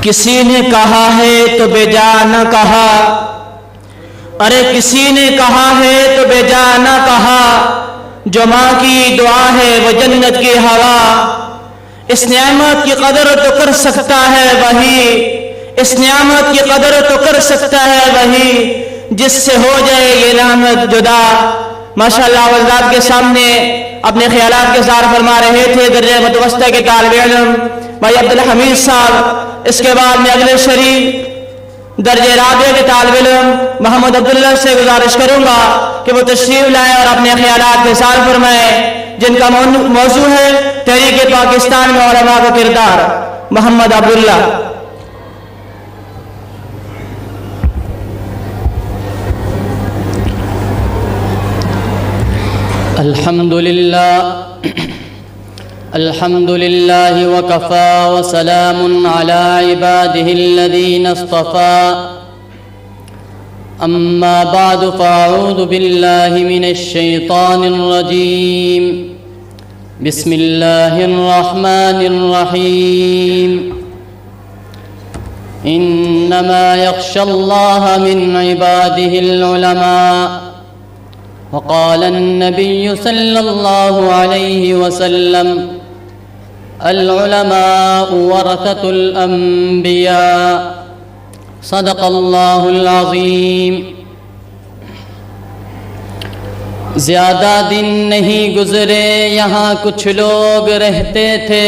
کسی نے کہا ہے تو بے جا نہ کہا، ارے کسی نے کہا ہے تو بے جا نہ کہا، جو ماں کی دعا ہے وہ جنت کی ہوا۔ اس نعمت کی قدر تو کر سکتا ہے وہی، اس نعمت کی قدر تو کر سکتا ہے وہی، جس سے ہو جائے یہ نعمت جدا۔ ماشاءاللہ حضرات کے سامنے اپنے خیالات کے اظہار فرما رہے تھے درجہ متوسطہ کے طالب علم بھائی عبدالحمید صاحب۔ اس کے بعد میں اگلے شریف درجہ رابعہ کے طالب علم محمد عبداللہ سے گزارش کروں گا کہ وہ تشریف لائیں اور اپنے خیالات کا اظہار فرمائیں، جن کا موضوع ہے تحریک پاکستان میں علماء کا کردار۔ محمد عبداللہ۔ الحمد لله وكفى وسلام على عباده الذين اصطفى، أما بعد فأعوذ بالله من الشيطان الرجيم، بسم الله الرحمن الرحيم، إنما يخشى الله من عباده العلماء، وقال النبي صلى الله عليه وسلم العلماء ورثة الأنبياء، صدق الله العظیم۔ زیادہ دن نہیں گزرے یہاں کچھ لوگ رہتے تھے،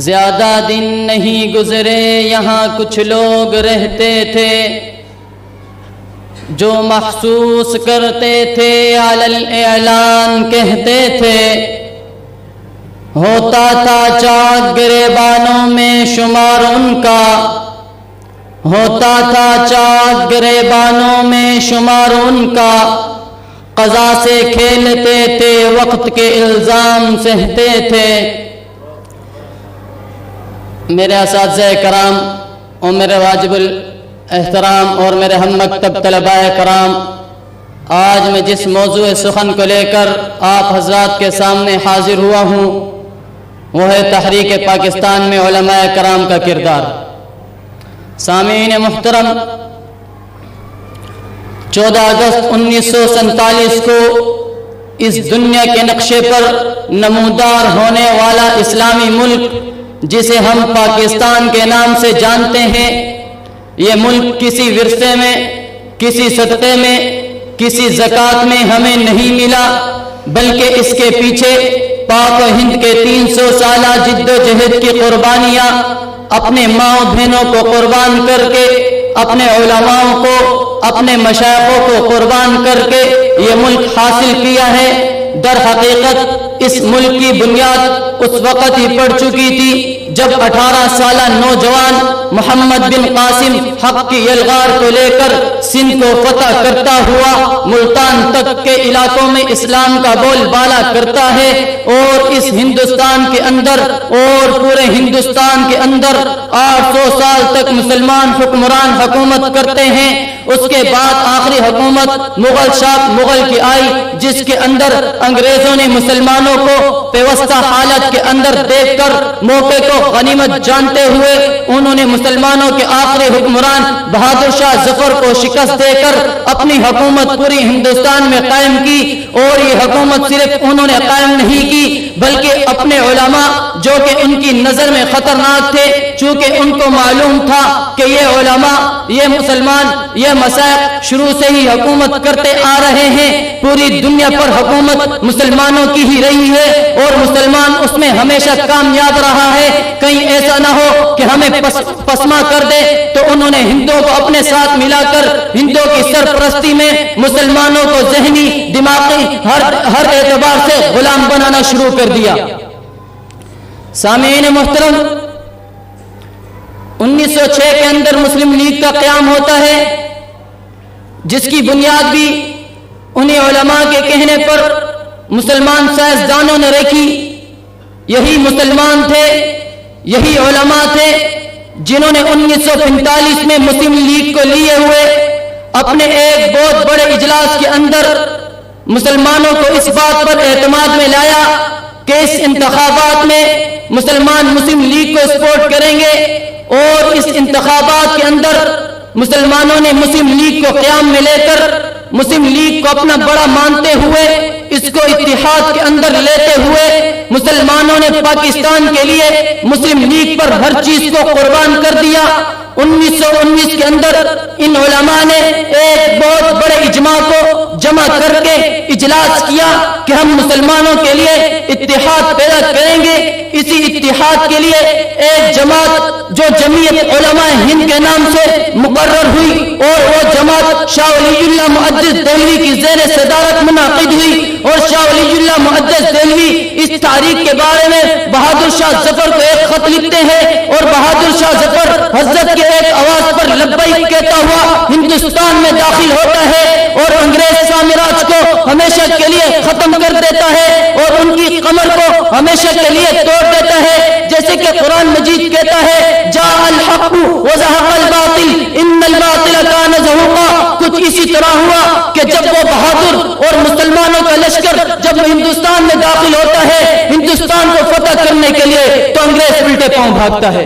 زیادہ دن نہیں گزرے یہاں کچھ لوگ رہتے تھے، جو محسوس کرتے تھے علی الاعلان کہتے تھے، ہوتا تھا چاک گریبانوں میں شمار ان کا، ہوتا تھا چاک گریبانوں میں شمار ان کا، قضا سے کھیلتے تھے وقت کے الزام سہتے تھے۔ میرے اساتذہ کرام اور میرے واجب احترام اور میرے ہم مکتب طلباء کرام، آج میں جس موضوع سخن کو لے کر آپ حضرات کے سامنے حاضر ہوا ہوں وہ ہے تحریک پاکستان میں علماء کرام کا کردار۔ سامعین محترم، 14 اگست 1947 کو اس دنیا کے نقشے پر نمودار ہونے والا اسلامی ملک جسے ہم پاکستان کے نام سے جانتے ہیں، یہ ملک کسی ورثے میں، کسی صدقے میں، کسی زکوٰۃ میں ہمیں نہیں ملا، بلکہ اس کے پیچھے پاک و ہند کے 300 سالہ جد و جہد کی قربانیاں، اپنے ماں و بہنوں کو قربان کر کے، اپنے علماء کو، اپنے مشائخوں کو قربان کر کے یہ ملک حاصل کیا ہے۔ در حقیقت اس ملک کی بنیاد اس وقت ہی پڑ چکی تھی جب 18 سالہ نوجوان محمد بن قاسم حق کی یلغار کو لے کر سندھ کو فتح کرتا ہوا ملتان تک کے علاقوں میں اسلام کا بول بالا کرتا ہے، اور اس ہندوستان کے اندر اور پورے ہندوستان کے اندر 800 سال تک مسلمان حکمران حکومت کرتے ہیں۔ اس کے بعد آخری حکومت مغل کی آئی، جس کے اندر انگریزوں نے مسلمانوں کو پیوستہ حالت کے اندر دیکھ کر موقع کو غنیمت جانتے ہوئے انہوں نے مسلمانوں کے آخری حکمران بہادر شاہ ظفر کو شکست دے کر اپنی حکومت پوری ہندوستان میں قائم کی۔ اور یہ حکومت صرف انہوں نے قائم نہیں کی بلکہ اپنے علماء جو کہ ان کی نظر میں خطرناک تھے، چونکہ ان کو معلوم تھا کہ یہ علماء، یہ مسلمان، یہ مشائخ شروع سے ہی حکومت کرتے آ رہے ہیں، پوری دنیا پر حکومت مسلمانوں کی ہی رہی ہے اور مسلمان اس میں ہمیشہ کامیاب رہا ہے، کہیں ایسا نہ ہو کہ ہمیں پسما کر دے، تو انہوں نے ہندوؤں کو اپنے ساتھ ملا کر ہندوؤں کی سرپرستی میں مسلمانوں کو ذہنی، دماغی، ہر اعتبار سے غلام بنانا شروع کر دیا۔ سامعین محترم، 1906 کے اندر مسلم لیگ کا قیام ہوتا ہے، جس کی بنیاد بھی انہیں علماء کے کہنے پر مسلمان سائنسدانوں نے رکھی۔ یہی مسلمان تھے، یہی علماء تھے جنہوں نے 1945 میں مسلم لیگ کو لیے ہوئے اپنے ایک بہت بڑے اجلاس کے اندر مسلمانوں کو اس بات پر اعتماد میں لایا کہ اس انتخابات میں مسلمان مسلم لیگ کو سپورٹ کریں گے اور اس انتخابات کے اندر مسلمانوں نے مسلم لیگ کو قیام میں لے کر مسلم لیگ کو اپنا بڑا مانتے ہوئے اس کو اتحاد کے اندر لیتے ہوئے مسلمانوں نے پاکستان کے لیے مسلم لیگ پر ہر چیز کو قربان کر دیا۔ 1919 کے اندر ان علماء نے ایک بہت بڑے اجماع کو جمع کر کے اجلاس کیا کہ ہم مسلمانوں کے لیے اتحاد پیدا کریں گے۔ اسی اتحاد کے لیے ایک جماعت جو جمعیت علماء ہند کے نام سے مقرر ہوئی اور وہ جماعت شاہ ولی اللہ محدث دہلوی کی زیر صدارت منعقد ہوئی، اور شاہ ولی اللہ محدث دہلوی اس تاریخ کے بارے میں بہادر شاہ ظفر کو ایک خط لکھتے ہیں، اور بہادر شاہ ظفر حضرت کے ایک آواز پر لبیک کہتا ہوا ہندوستان میں داخل ہوتا ہے اور انگریز سامراج کو ہمیشہ کے لیے ختم کر دیتا ہے اور ان کی کمر کو ہمیشہ کے لیے توڑ دیتا ہے، جیسے کہ قرآن مجید کہتا ہے جاء الحق وزهق الباطل ان الباطل كان زهوقا۔ کچھ اسی طرح ہوا کہ جب وہ بہادر اور مسلمانوں کا لشکر جب ہندوستان میں داخل ہوتا ہے ہندوستان کو فتح کرنے کے لیے، تو انگریز الٹے پاؤں بھاگتا ہے۔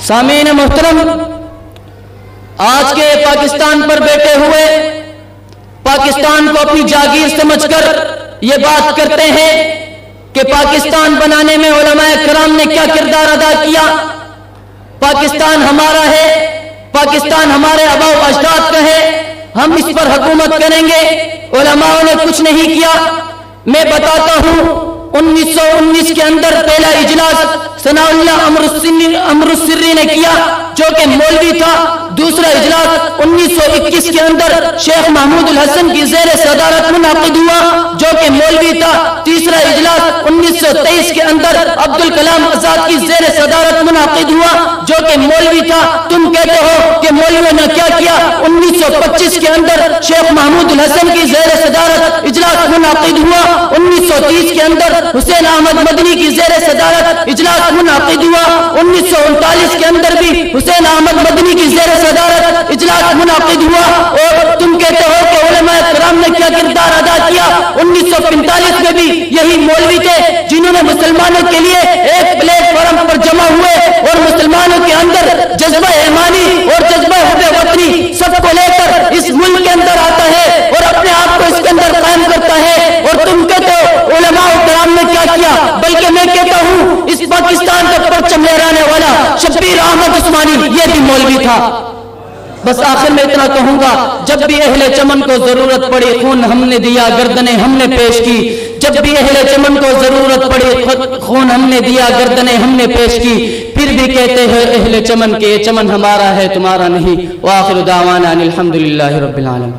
سامعین محترم، آج کے پاکستان پر بیٹھے ہوئے پاکستان کو اپنی جاگیر سمجھ کر یہ بات کرتے ہیں کہ پاکستان بنانے میں علماء کرام نے کیا کردار ادا کیا، پاکستان ہمارا ہے، پاکستان ہمارے آباء و اجداد کا ہے، ہم اس پر حکومت کریں گے۔ علماء نے کچھ نہیں کیا۔ میں بتاتا ہوں 1919 کے اندر پہلا اجلاس ثناء اللہ امر السری نے کیا جو کہ مولوی تھا۔ دوسرا اجلاس 1921 کے اندر شیخ محمود الحسن کی زیر صدارت منعقد ہوا جو کہ مولوی تھا۔ تیسرا اجلاس 1923 کے اندر عبدالکلام آزاد کی زیر صدارت منعقد ہوا جو کہ مولوی تھا۔ تم کہتے ہو کہ مولویوں نے کیا کیا؟ 1925 کے اندر شیخ محمود الحسن کی زیر صدارت اجلاس منعقد ہوا۔ 1930 کے اندر حسین احمد مدنی کی زیر صدارت اجلاس منعقد ہوا۔ 1939 کے اندر بھی حسین احمد مدنی کی زیر صدارت اجلاس منعقد ہوا۔ اور تم کہتے ہو کہ علماء کرام نے کیا کردار ادا کیا؟ 1945 میں بھی یہی مولوی تھے جنہوں نے مسلمانوں کے لیے ایک پلیٹ فارم پر جمع ہوئے اور مسلمانوں کے اندر جذبہ ایمانی اور جذبہ حب وطنی سب کو لے کر اس ملک کے اندر آتا ہے اور اپنے آپ کو اس کے اندر قائم کرتا ہے۔ اور تم کہتے ہو علماء کرام نے کیا کیا؟ بلکہ میں کہتا ہوں اس پاکستان کا پرچم لہرانے والا شبیر احمد عثمانی یہ بھی مولوی تھا۔ بس آخر میں اتنا کہوں گا، جب بھی اہل چمن کو ضرورت پڑی خون ہم نے دیا، گردنیں ہم نے پیش کی۔ جب بھی اہل چمن کو ضرورت پڑی خون ہم نے دیا، گردنیں ہم نے پیش کی۔ پھر بھی کہتے ہیں اہل چمن کہ یہ چمن ہمارا ہے تمہارا نہیں۔ وآخر دعوانا ان الحمدللہ رب العالمین۔